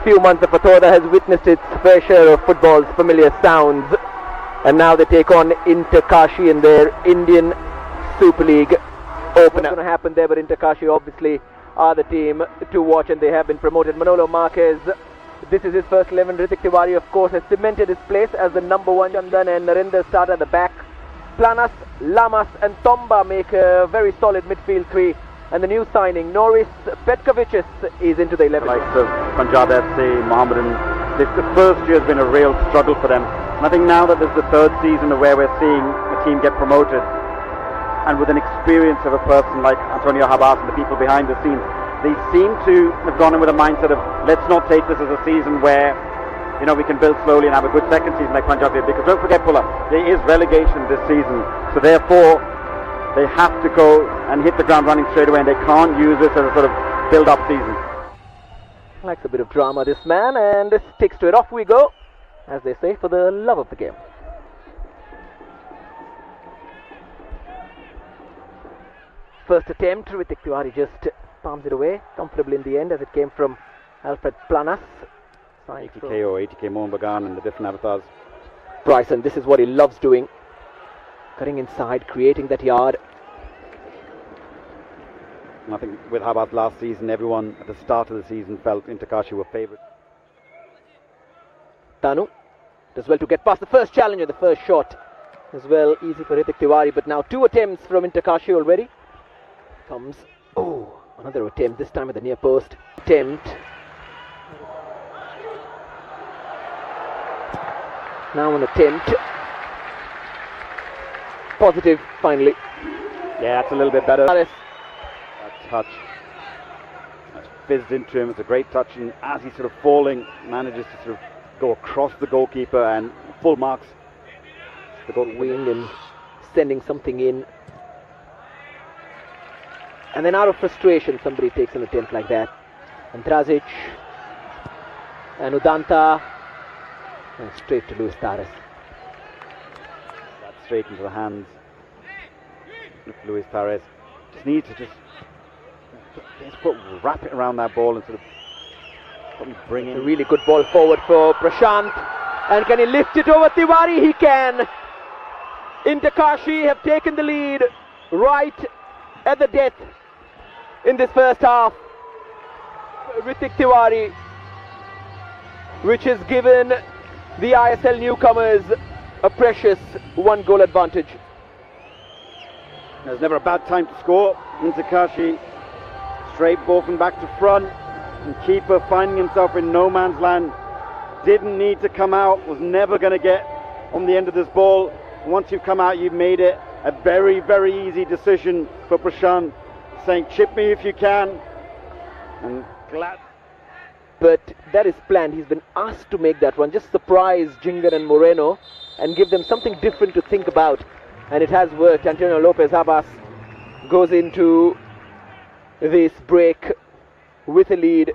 few months, the Fatorda has witnessed its fair share of football's familiar sounds, and now they take on Inter Kashi in their Indian Super League opener. What's going to happen there? But Inter Kashi obviously are the team to watch, and they have been promoted. Manolo Marquez, this is his first 11. Ritik Tiwari, of course, has cemented his place as the number one. Chandan and Narendra start at the back. Planas, Lamas and Tomba make a very solid midfield three. And the new signing, Norris Petkovic, is into the 11. Likes of Punjab FC, Mohammedan. The first year has been a real struggle for them. And I think now that this is the third season where we're seeing a team get promoted, and with an experience of a person like Antonio Habas and the people behind the scenes, they seem to have gone in with a mindset of, let's not take this as a season where, you know, we can build slowly and have a good second season like Punjab did. Because don't forget, Pulla, there is relegation this season. So therefore, they have to go and hit the ground running straight away, and they can't use this as a sort of build-up season. Likes a bit of drama, this man, and sticks to it. Off we go, as they say, for the love of the game. First attempt, Ritik Tiwari just palms it away comfortably in the end, as it came from Alfred Planas. 80k or 80k Mohan Bagan and the different avatars. Bryson, this is what he loves doing. Cutting inside, creating that yard. And I think with Habas last season, everyone at the start of the season felt Inter Kashi were favourite. Tanu does well to get past the first challenger, the first shot as well. Easy for Ritik Tiwari, but now two attempts from Inter Kashi already. Comes, another attempt, this time at the near post. Attempt. Now an attempt. Positive, finally. Yeah, that's a little bit better. That touch. That's fizzed into him. It's a great touch, and as he's sort of falling, manages to sort of go across the goalkeeper and full marks. The goal wing and sending something in. And then out of frustration, somebody takes an attempt like that. And Drazic and Udanta, and straight to Luis Tares. That's straight into the hands of Luis Tares. Just needs to wrap it around that ball and sort of probably bring in. A really good ball forward for Prasanth. And can he lift it over Tiwari? He can. Inter Kashi have taken the lead right at the death in this first half. Ritik Tiwari, which has given the ISL newcomers a precious one-goal advantage. There's never a bad time to score. Inter Kashi, straight ball from back to front, and keeper finding himself in no man's land. Didn't need to come out, was never going to get on the end of this ball. Once you've come out, you've made it a very, very easy decision for Prasanth, saying chip me if you can, and glad. But that is planned. He's been asked to make that one, just surprise Jingan and Moreno and give them something different to think about, and it has worked. Antonio Lopez Habas goes into this break with a lead.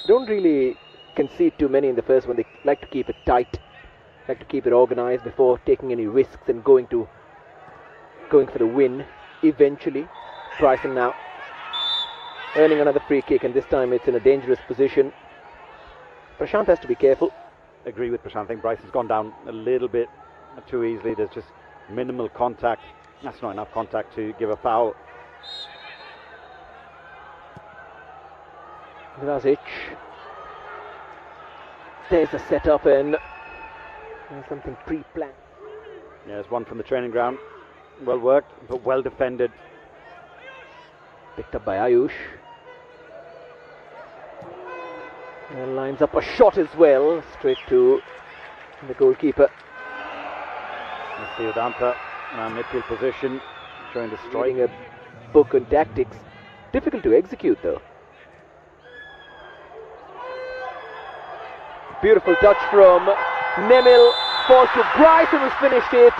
Don't really concede too many in the first one. They like to keep it tight, like to keep it organized before taking any risks and going for the win eventually. Bryson now earning another free kick, and this time it's in a dangerous position. Prasanth has to be careful. Agree with Prasanth. I think Bryson's gone down a little bit too easily. There's just minimal contact. That's not enough contact to give a foul. Drazic. There's a setup and something pre-planned. Yeah, there's one from the training ground. Well worked, but well defended. Picked up by Ayush. And lines up a shot as well, straight to the goalkeeper. You see Udanta in our midfield position, trying to strike. Reading a book on tactics. Difficult to execute though. Beautiful touch from Nemil, forced to Bryson, who's finished it.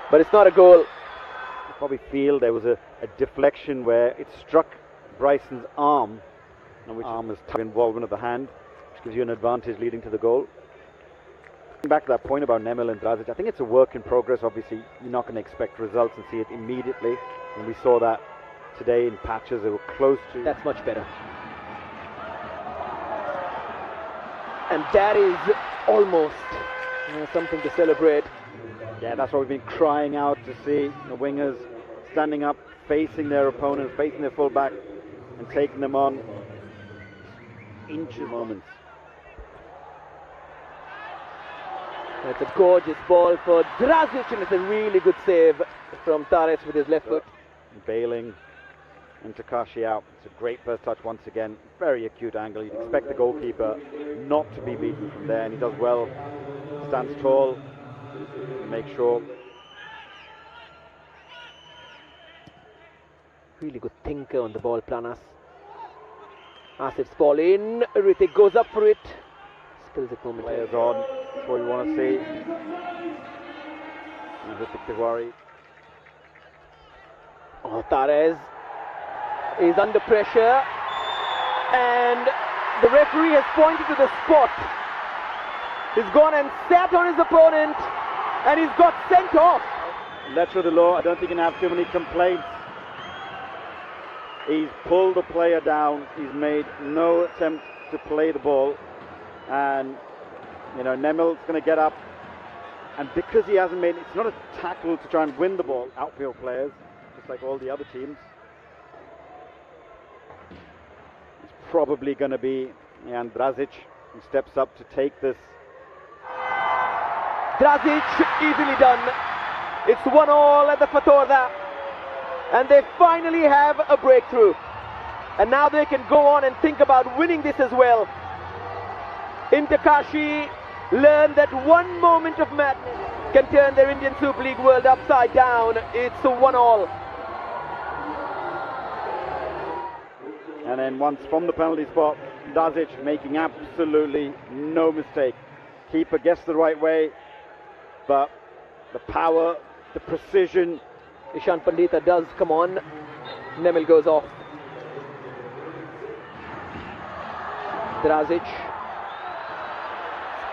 But it's not a goal. You probably feel there was a deflection where it struck Bryson's arm, and which arm is involvement of the hand, which gives you an advantage leading to the goal. Back to that point about Nemil and Drazic, I think it's a work in progress. Obviously, you're not going to expect results and see it immediately. And we saw that today in patches. They were close to. That's much better. And that is almost something to celebrate. Yeah, that's what we've been crying out to see. The wingers standing up, facing their opponents, facing their fullback, and taking them on. Inches moments. It's a gorgeous ball for Drazic, and it's a really good save from Tares with his left foot. Bailing Inter Kashi out. It's a great first touch once again. Very acute angle. You'd expect the goalkeeper not to be beaten from there, and he does well. Stands tall. Make sure. Really good thinker on the ball, Planas. Asif's ball in. Ritik goes up for it. Spills it momentarily. Players on. That's what we want to see. Ritik Tiwari. Oh, Tares is under pressure, and the referee has pointed to the spot. He's gone and sat on his opponent, and he's got sent off. Letter of the law. I don't think he can have too many complaints. He's pulled the player down. He's made no attempt to play the ball, and Nemil's going to get up, and because he hasn't made, it's not a tackle to try and win the ball. Outfield players, just like all the other teams. It's probably going to be Dejan Drazic who steps up to take this. Drazic, easily done. It's 1-1 at the Fatorda, and they finally have a breakthrough. And now they can go on and think about winning this as well. Inter Kashi learned that one moment of madness can turn their Indian Super League world upside down. It's 1-1. And then once from the penalty spot, Drazic making absolutely no mistake. Keeper gets the right way, but the power, the precision. Ishan Pandita does come on. Nemil goes off. Drazic.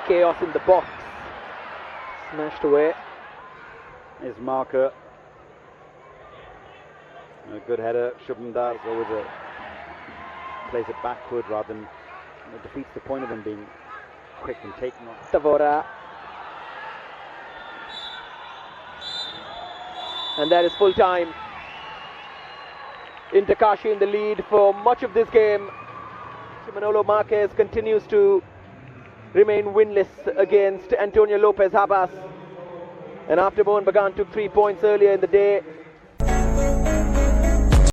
Chaos in the box. Smashed away. His marker. A good header. Shubham Das always plays it backward rather than defeats the point of him being quick and taking off. Tavora. And that is full time. Inter Kashi in the lead for much of this game. Manolo Marquez continues to remain winless against Antonio Lopez Habas. And after Mohan Bagan took 3 points earlier in the day,